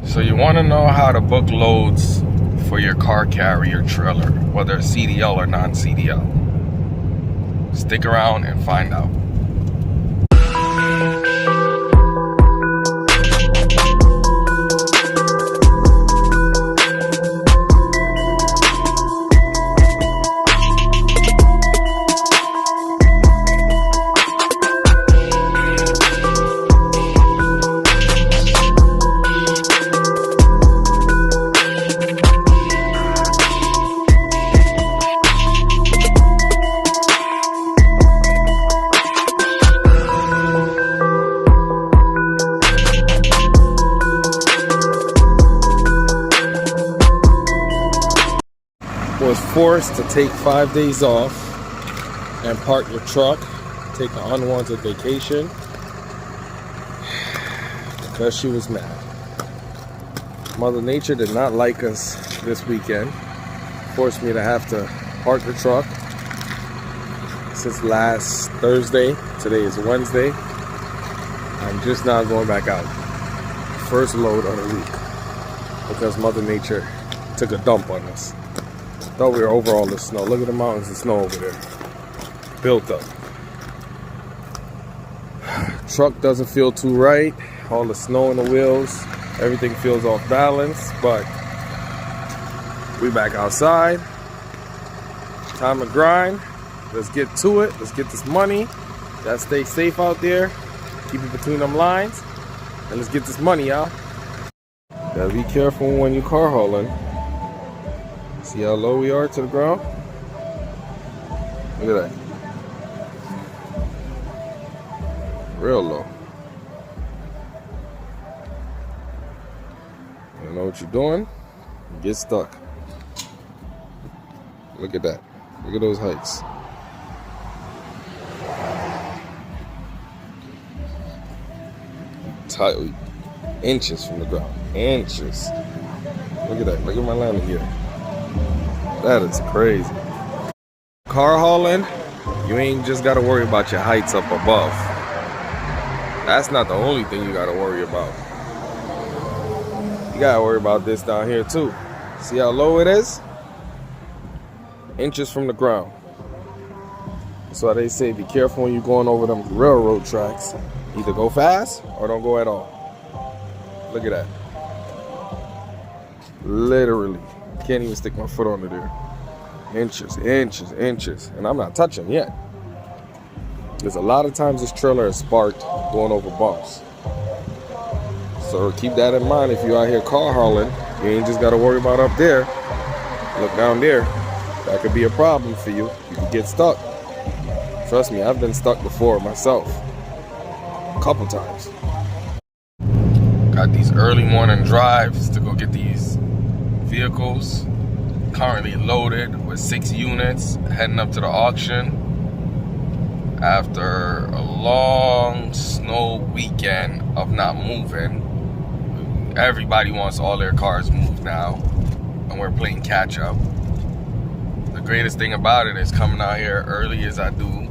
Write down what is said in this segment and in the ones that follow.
So you want to know how to book loads for your car carrier trailer, whether it's CDL or non-CDL. Stick around and find out. Was forced to take 5 days off and park your truck, take an unwanted vacation because she was mad. Mother Nature did not like us this weekend. Forced me to have to park the truck since last Thursday. Today is Wednesday. I'm just now going back out. First load of the week because Mother Nature took a dump on us. Thought we were over all the snow. Look at the mountains of snow over there. Built up. Truck doesn't feel too right. All the snow in the wheels. Everything feels off balance. But we back outside. Time to grind. Let's get to it. Let's get this money. Gotta stay safe out there. Keep it between them lines. And let's get this money, y'all. Gotta be careful when you car hauling. See how low we are to the ground? Look at that. Real low. You know what you're doing? You get stuck. Look at that. Look at those heights. Tightly. Inches from the ground. Inches. Look at that. Look at my landing here. That is crazy. Car hauling, you ain't just got to worry about your heights up above. That's not the only thing you got to worry about. You got to worry about this down here too. See how low it is? Inches from the ground. That's why they say be careful when you're going over them railroad tracks. Either go fast or don't go at all. Look at that. Literally. Can't even stick my foot under there. Inches, inches, inches. And I'm not touching yet. There's a lot of times this trailer is sparked going over bumps. So keep that in mind if you're out here car hauling. You ain't just got to worry about up there. Look down there. That could be a problem for you. You could get stuck. Trust me, I've been stuck before myself. A couple times. Got these early morning drives to go get these vehicles currently loaded with 6 units heading up to the auction after a long snow weekend of not moving. Everybody wants all their cars moved now and we're playing catch up. The greatest thing about it is coming out here early as I do,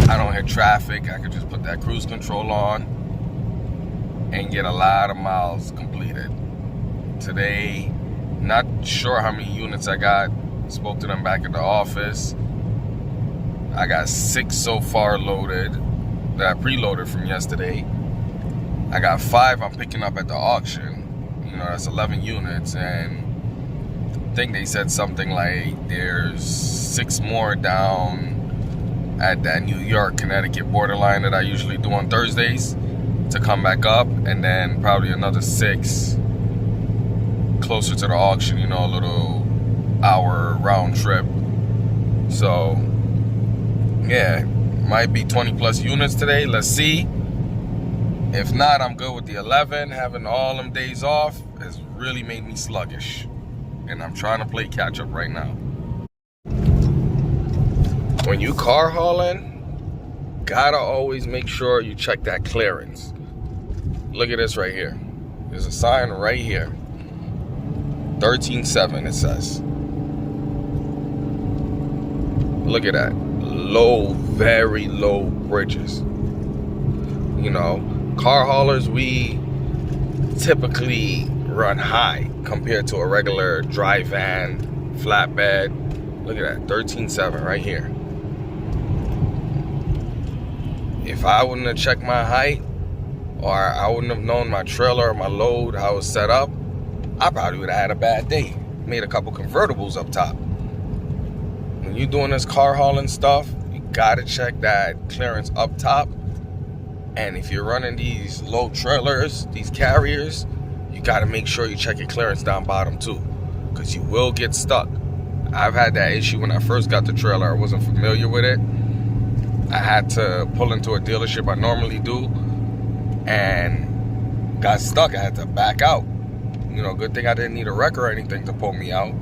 I don't hit traffic. I can just put that cruise control on and get a lot of miles completed. Today, not sure how many units I got. Spoke to them back at the office. I got 6 so far loaded that I preloaded from yesterday. I got 5 I'm picking up at the auction. You know, that's 11 units. And I think they said something like there's 6 more down at that New York, Connecticut borderline that I usually do on Thursdays to come back up. And then probably another 6 closer to the auction, you know, a little hour round trip. So yeah, might be 20 plus units today. Let's see. If not, I'm good with the 11. Having all them days off has really made me sluggish, and I'm trying to play catch up right now. When you car hauling, gotta always make sure you check that clearance. Look at this right here. There's a sign right here. 13.7 it says. Look at that. Low, very low bridges. You know, car haulers, we typically run high compared to a regular dry van, flatbed. Look at that, 13.7 right here. If I wouldn't have checked my height, or I wouldn't have known my trailer or my load, how it was set up, I probably would have had a bad day. Made a couple convertibles up top. When you're doing this car hauling stuff, you gotta check that clearance up top. And if you're running these low trailers, these carriers, you gotta make sure you check your clearance down bottom too, because you will get stuck. I've had that issue when I first got the trailer. I wasn't familiar with it. I had to pull into a dealership I normally do and got stuck. I had to back out. You know, good thing I didn't need a wreck or anything to pull me out.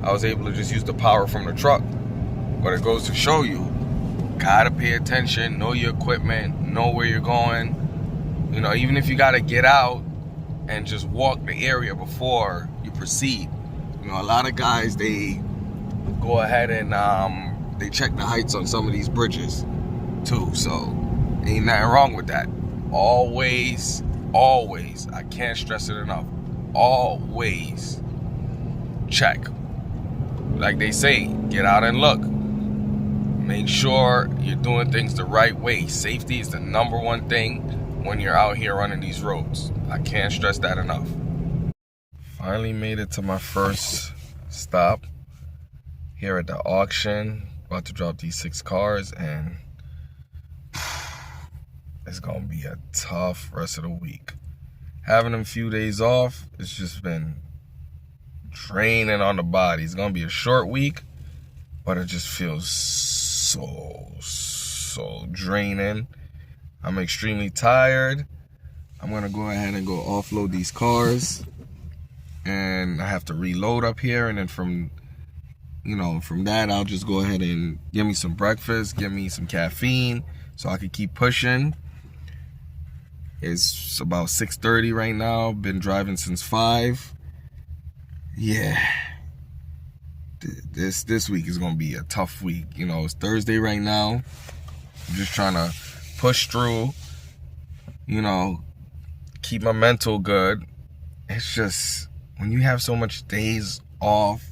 I was able to just use the power from the truck. But it goes to show you, gotta pay attention, know your equipment, know where you're going. You know, even if you gotta get out and just walk the area before you proceed. You know, a lot of guys, they go ahead and they check the heights on some of these bridges too. So ain't nothing wrong with that. Always, I can't stress it enough, always check. Like they say, get out and look. Make sure you're doing things the right way. Safety is the number one thing when you're out here running these roads. I can't stress that enough. Finally made it to my first stop here at the auction. About to drop these 6 cars, and it's gonna be a tough rest of the week. Having them few days off, it's just been draining on the body. It's gonna be a short week, but it just feels so draining. I'm extremely tired. I'm gonna go ahead and go offload these cars, and I have to reload up here, and then from that, I'll just go ahead and get me some breakfast, get me some caffeine so I can keep pushing. It's about 6:30 right now. Been driving since 5. Yeah. This week is gonna be a tough week. You know, it's Thursday right now. I'm just trying to push through, you know, keep my mental good. It's just, when you have so much days off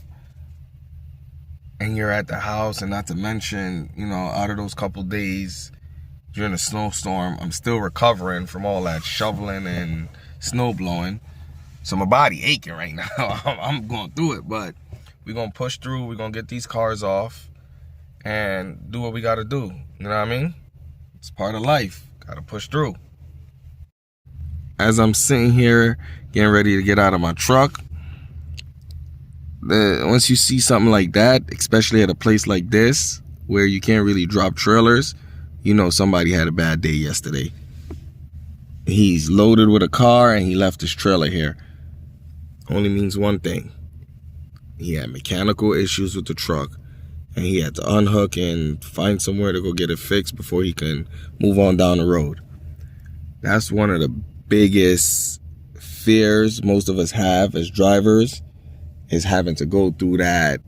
and you're at the house, and not to mention, you know, out of those couple days during a snowstorm, I'm still recovering from all that shoveling and snow blowing. So my body aching right now. I'm going through it, but we're going to push through. We're going to get these cars off and do what we got to do. You know what I mean? It's part of life. Got to push through. As I'm sitting here getting ready to get out of my truck, once you see something like that, especially at a place like this where you can't really drop trailers, you know somebody had a bad day yesterday. He's loaded with a car and he left his trailer here. Only means one thing. He had mechanical issues with the truck, and he had to unhook and find somewhere to go get it fixed before he can move on down the road. That's one of the biggest fears most of us have as drivers, is having to go through that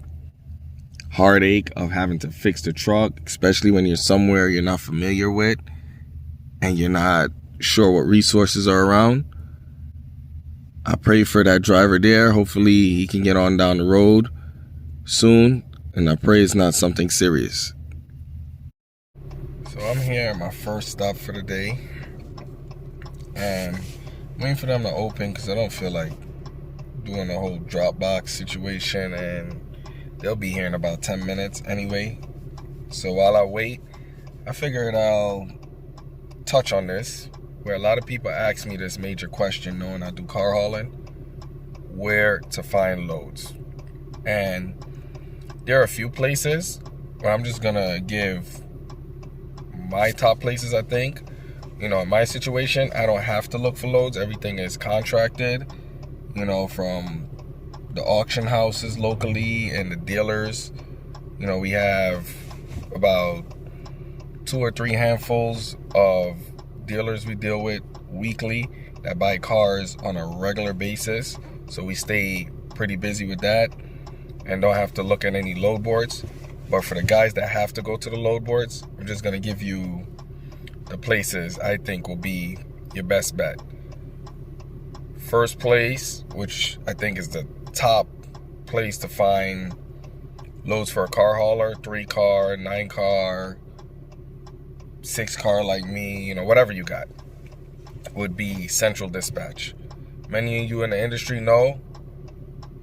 heartache of having to fix the truck, especially when you're somewhere you're not familiar with and you're not sure what resources are around. I pray for that driver there. Hopefully he can get on down the road soon, and I pray it's not something serious. So I'm here at my first stop for the day, and I'm waiting for them to open because I don't feel like doing the whole drop box situation, and they'll be here in about 10 minutes anyway. So while I wait, I figured I'll touch on this, where a lot of people ask me this major question, knowing I do car hauling: where to find loads. And there are a few places, but I'm just gonna give my top places. I think, you know, in my situation, I don't have to look for loads. Everything is contracted, you know, from the auction houses locally and the dealers. You know, we have about 2 or 3 handfuls of dealers we deal with weekly that buy cars on a regular basis, so we stay pretty busy with that and don't have to look at any load boards. But for the guys that have to go to the load boards, I'm just going to give you the places I think will be your best bet. First place, which I think is the top place to find loads for a car hauler, 3-car, 9-car, 6-car like me, whatever you got, would be Central Dispatch. Many of you in the industry know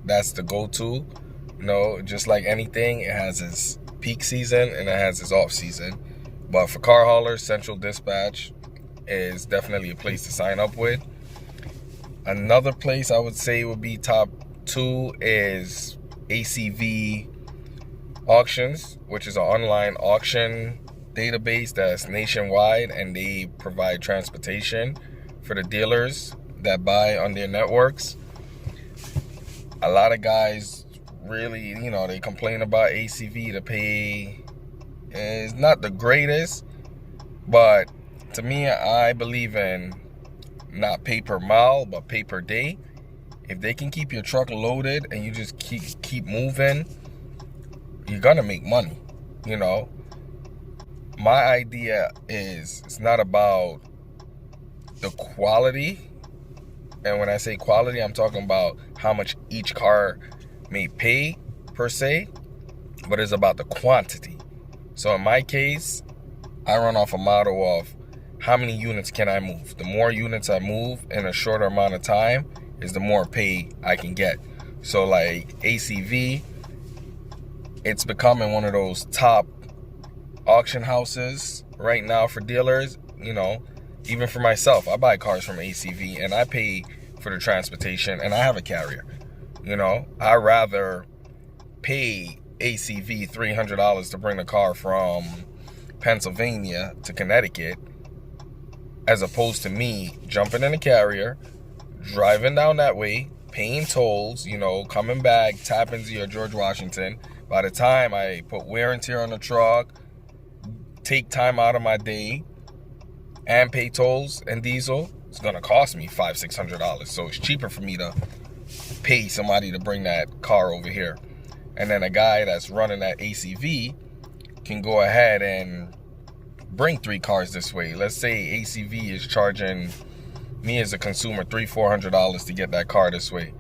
that's the go-to. Just like anything, it has its peak season and it has its off season. But for car haulers, Central Dispatch is definitely a place to sign up with. Another place I would say would be top 2 is ACV Auctions, which is an online auction database that's nationwide, and they provide transportation for the dealers that buy on their networks. A lot of guys really, they complain about ACV. The pay is not the greatest, but to me, I believe in not pay per mile, but pay per day. If they can keep your truck loaded and you just keep moving, you're gonna make money. My idea is, it's not about the quality. And when I say quality, I'm talking about how much each car may pay per se, but it's about the quantity. So in my case, I run off a model of how many units can I move. The more units I move in a shorter amount of time is the more pay I can get. So like ACV, it's becoming one of those top auction houses right now for dealers. Even for myself, I buy cars from ACV and I pay for the transportation, and I have a carrier. I rather pay ACV $300 to bring the car from Pennsylvania to Connecticut, as opposed to me jumping in a carrier, driving down that way, paying tolls, coming back, Tappan Zee or George Washington. By the time I put wear and tear on the truck, take time out of my day, and pay tolls and diesel, it's gonna cost me $500-$600. So it's cheaper for me to pay somebody to bring that car over here. And then a guy that's running that ACV can go ahead and bring 3 cars this way. Let's say ACV is charging me as a consumer $300-$400 to get that car this way.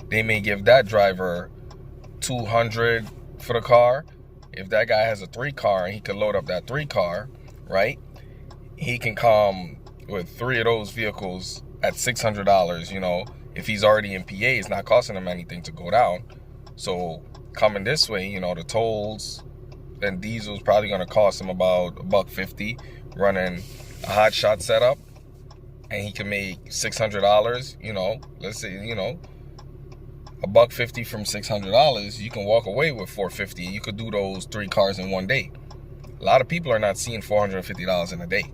They may give that driver $200 for the car. If that guy has a 3-car and he can load up that 3-car, right? He can come with 3 of those vehicles at $600. If he's already in PA, it's not costing him anything to go down. So coming this way, the tolls and diesel's probably going to cost him about $150 running a hot shot setup, and he can make $600. Let's say $150 from $600, you can walk away with $450, and you could do those 3 cars in one day. A lot of people are not seeing $450 in a day.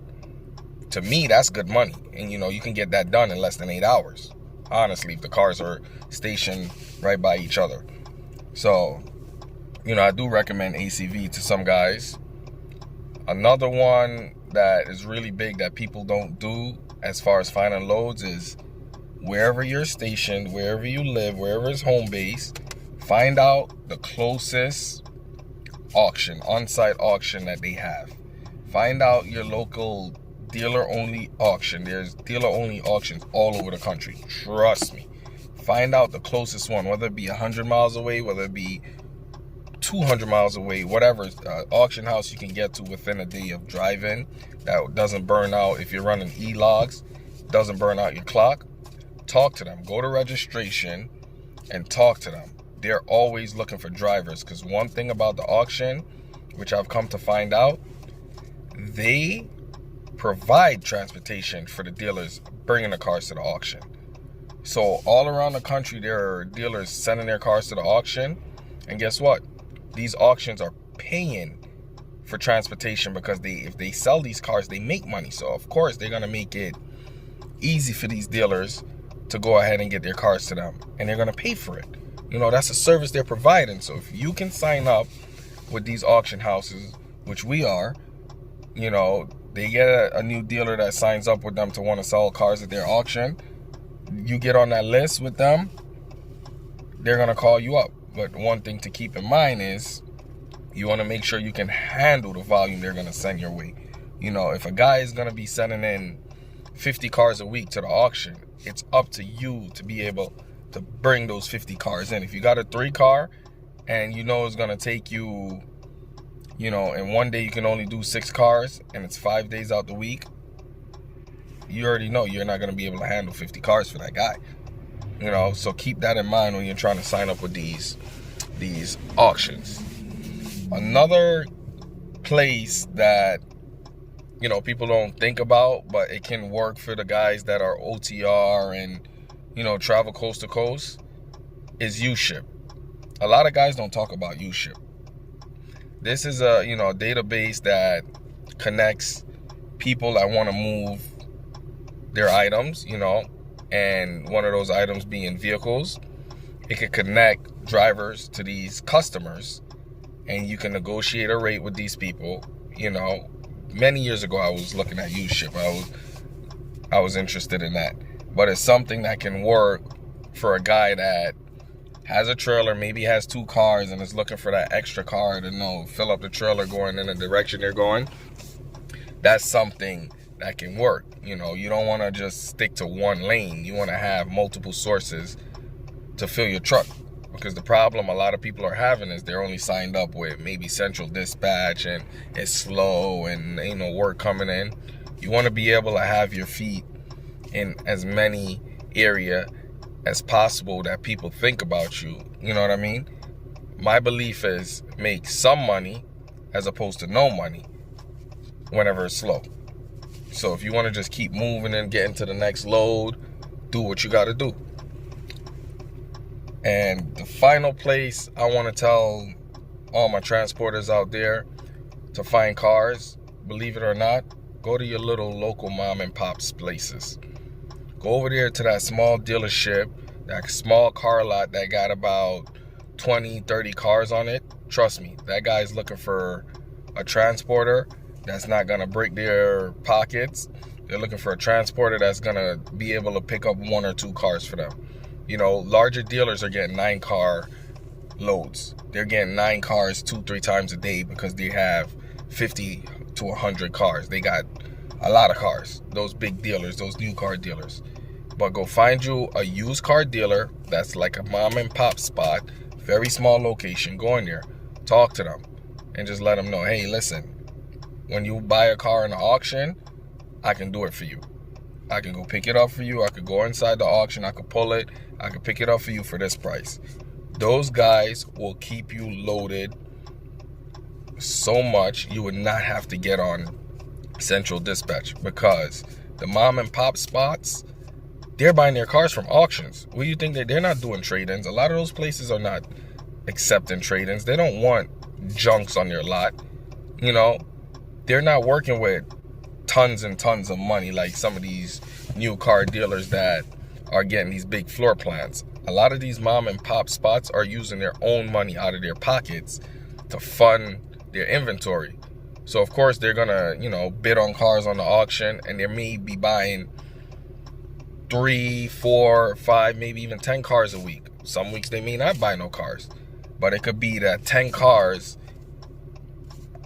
To me, that's good money, and you can get that done in less than 8 hours. Honestly, if the cars are stationed right by each other. So, I do recommend ACV to some guys. Another one that is really big that people don't do as far as finding loads is, wherever you're stationed, wherever you live, wherever is home base, find out the closest auction, on-site auction that they have. Find out your local dealer-only auction. There's dealer-only auctions all over the country. Trust me. Find out the closest one, whether it be 100 miles away, whether it be 200 miles away, whatever auction house you can get to within a day of driving that doesn't burn out. If you're running e-logs, doesn't burn out your clock. Talk to them. Go to registration and talk to them. They're always looking for drivers, because one thing about the auction, which I've come to find out, they provide transportation for the dealers bringing the cars to the auction. So all around the country, there are dealers sending their cars to the auction, and guess what? These auctions are paying for transportation, because if they sell these cars, they make money. So of course they're gonna make it easy for these dealers to go ahead and get their cars to them, and they're gonna pay for it. That's a service they're providing. So if you can sign up with these auction houses, which we are, they get a new dealer that signs up with them to want to sell cars at their auction. You get on that list with them, they're gonna call you up. But one thing to keep in mind is, you want to make sure you can handle the volume they're gonna send your way. If a guy is gonna be sending in 50 cars a week to the auction. It's up to you to be able to bring those 50 cars in. If you got a 3-car and you know it's going to take you, in one day you can only do 6 cars and it's 5 days out the week, you already know you're not going to be able to handle 50 cars for that guy. So keep that in mind when you're trying to sign up with these auctions. Another place that people don't think about, but it can work for the guys that are OTR and travel coast to coast, is U-Ship. A lot of guys don't talk about U-Ship. This is a database that connects people that want to move their items, and one of those items being vehicles. It can connect drivers to these customers, and you can negotiate a rate with these people. Many years ago I was looking at U-Ship. I was interested in that. But it's something that can work for a guy that has a trailer, maybe has 2 cars, and is looking for that extra car to fill up the trailer going in the direction they're going. That's something that can work. You don't want to just stick to one lane. You want to have multiple sources to fill your truck. Because the problem a lot of people are having is they're only signed up with maybe Central Dispatch, and it's slow and ain't no work coming in. You want to be able to have your feet in as many area as possible that people think about you. You know what I mean? My belief is make some money as opposed to no money whenever it's slow. So if you want to just keep moving and getting to the next load, do what you got to do. And the final place I want to tell all my transporters out there to find cars, believe it or not, go to your little local mom and pops places. Go over there to that small dealership, that small car lot that got about 20, 30 cars on it. Trust me, that guy's looking for a transporter that's not going to break their pockets. They're looking for a transporter that's going to be able to pick up 1 or 2 cars for them. Larger dealers are getting 9-car loads. They're getting 9 cars 2-3 times a day because they have 50 to 100 cars. They got a lot of cars. Those big dealers, those new car dealers. But go find you a used car dealer that's like a mom and pop spot, very small location. Go in there, talk to them, and just let them know, hey, listen, when you buy a car in the auction, I can do it for you. I can go pick it up for you. I could go inside the auction. I could pull it. I could pick it up for you for this price. Those guys will keep you loaded so much you would not have to get on Central Dispatch, because the mom and pop spots, they're buying their cars from auctions. What do you think? They're not doing trade-ins. A lot of those places are not accepting trade-ins. They don't want junks on their lot. They're not working with tons and tons of money like some of these new car dealers that are getting these big floor plans. A lot of these mom and pop spots are using their own money out of their pockets to fund their inventory. So of course they're gonna, bid on cars on the auction, and they may be buying 3, 4, 5, maybe even 10 cars a week. Some weeks they may not buy no cars, but it could be that 10 cars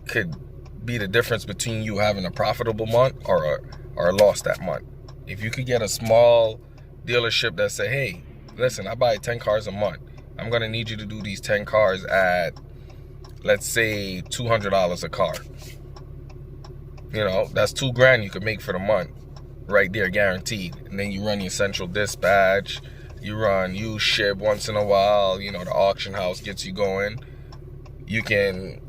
could be the difference between you having a profitable month or a loss that month. If you could get a small dealership that say, hey, listen, I buy 10 cars a month. I'm gonna need you to do these 10 cars at, let's say, $200 a car. That's $2,000 you could make for the month right there, guaranteed. And then you run your Central Dispatch, you run U-Ship once in a while, the auction house gets you going. You can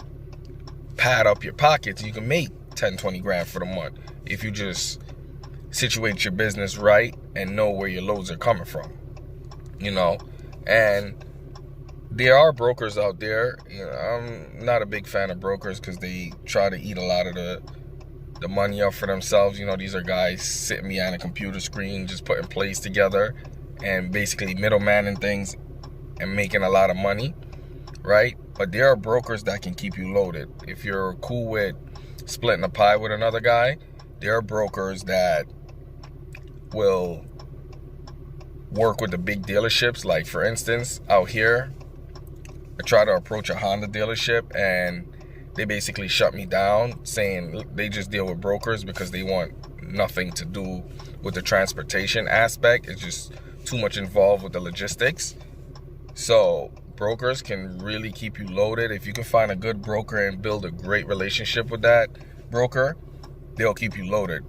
pad up your pockets. You can make 10, 20 grand for the month if you just situate your business right and know where your loads are coming from. And there are brokers out there. I'm not a big fan of brokers because they try to eat a lot of the money up for themselves. These are guys sitting behind a computer screen just putting plays together and basically middlemaning things and making a lot of money, right? But there are brokers that can keep you loaded. If you're cool with splitting a pie with another guy, there are brokers that will work with the big dealerships. Like, for instance, out here, I try to approach a Honda dealership and they basically shut me down, saying they just deal with brokers because they want nothing to do with the transportation aspect. It's just too much involved with the logistics. So brokers can really keep you loaded. If you can find a good broker and build a great relationship with that broker, they'll keep you loaded.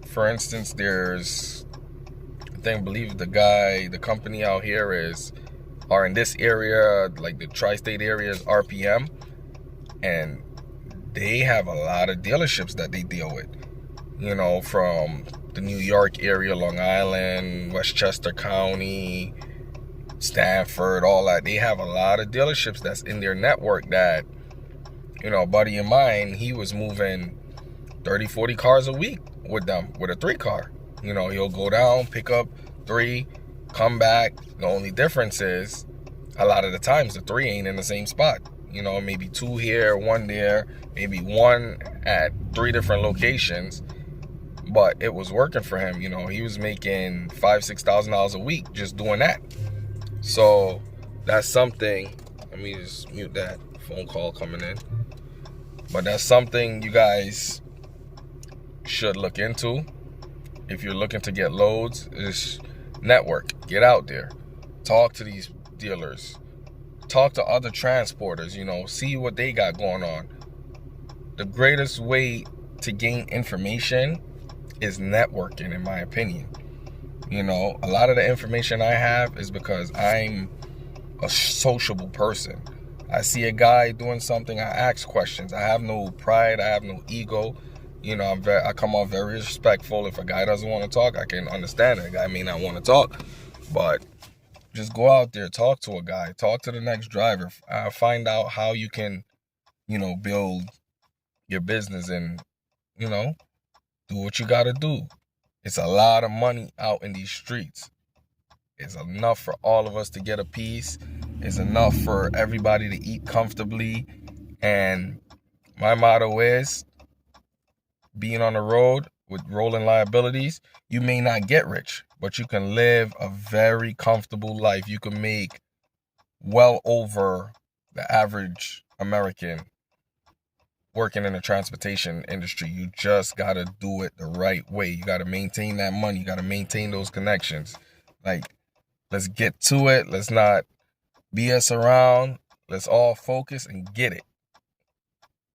For instance, I believe the company out here are in this area, like the tri-state area is RPM, and they have a lot of dealerships that they deal with, from the New York area, Long Island, Westchester County, Stanford, all that. They have a lot of dealerships that's in their network that, a buddy of mine, he was moving 30, 40 cars a week with them, with a 3-car. He'll go down, pick up 3, come back. The only difference is a lot of the times the 3 ain't in the same spot. Maybe 2 here, 1 there, maybe 1 at 3 different locations. But it was working for him. He was making $5,000-$6,000 a week just doing that. So that's something. Let me just mute that phone call coming in. But that's something you guys should look into. If you're looking to get loads, is network. Get out there. Talk to these dealers. Talk to other transporters, see what they got going on. The greatest way to gain information is networking, in my opinion. A lot of the information I have is because I'm a sociable person. I see a guy doing something, I ask questions. I have no pride, I have no ego. I come off very respectful. If a guy doesn't want to talk, I can understand it. A guy may not want to talk, but just go out there, talk to a guy, talk to the next driver, find out how you can, build your business and, do what you got to do. It's a lot of money out in these streets. It's enough for all of us to get a piece. It's enough for everybody to eat comfortably. And my motto is, being on the road with rolling liabilities, you may not get rich, but you can live a very comfortable life. You can make well over the average American working in the transportation industry. You just got to do it the right way. You got to maintain that money. You got to maintain those connections. Let's get to it. Let's not BS around. Let's all focus and get it.